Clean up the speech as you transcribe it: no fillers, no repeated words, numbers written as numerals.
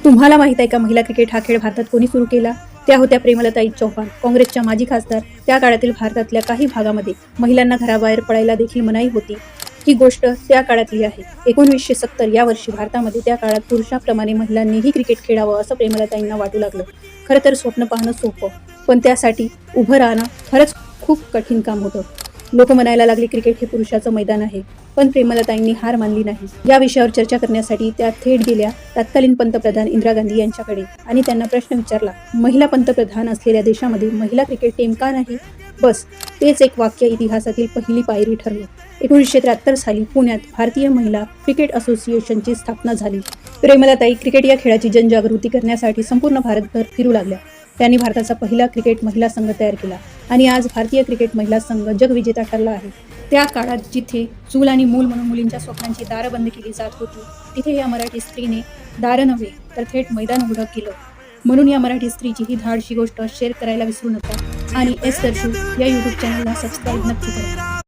तुम्हाला माहित आहे का महिला क्रिकेट हा खेळ भारतात कोणी सुरू केला? त्या होत्या प्रेमलताई चौहान, काँग्रेसच्या माजी खासदार. त्या काळातील भारतातल्या काही भागामध्ये महिलांना घराबाहेर पडायला देखील मनाई होती. ही गोष्ट त्या काळातली आहे. 1970 या वर्षी भारतामध्ये त्या काळात पुरुषाप्रमाणे महिलांनीही क्रिकेट खेळावं असं प्रेमलताईंना वाटू लागलं. खरं तर स्वप्न पाहणं सोपं, पण त्यासाठी उभं राहणं खरंच खूप कठीण काम होतं. लोक म्हणायला लागले क्रिकेट हे पुरुषाचं मैदान आहे, पण प्रेमलताईंनी हार मानली नाही. या विषयावर चर्चा करण्यासाठी त्या थेट गेल्या तत्कालीन पंतप्रधान इंदिरा गांधी यांच्याकडे आणि त्यांना प्रश्न विचारला, महिला पंतप्रधान असलेल्या देशामध्ये महिला क्रिकेट टीम का नाही? बस तेच एक वाक्य इतिहासातील पहिली पायरी ठरलं. 1973 साली पुण्यात भारतीय महिला क्रिकेट असोसिएशनची स्थापना झाली. प्रेमलताई क्रिकेट या खेळाची जनजागृती करण्यासाठी संपूर्ण भारतभर फिरू लागल्या. त्यांनी भारताचा पहिला क्रिकेट महिला संघ तयार केला आणि आज भारतीय क्रिकेट महिला संघ जगविजेता ठरला आहे. त्या काळात जिथे चूल आणि मूल म्हणून मुलींच्या स्वप्नांची दारं बंद केली जात होती, तिथे या मराठी स्त्रीने दारं नव्हे तर थेट मैदान उघडं केलं. म्हणून या मराठी स्त्रीची ही धाडशी गोष्ट शेअर करायला विसरू नका आणि एस दर्शू या यूट्यूब चॅनलला सबस्क्राईब नक्की करा.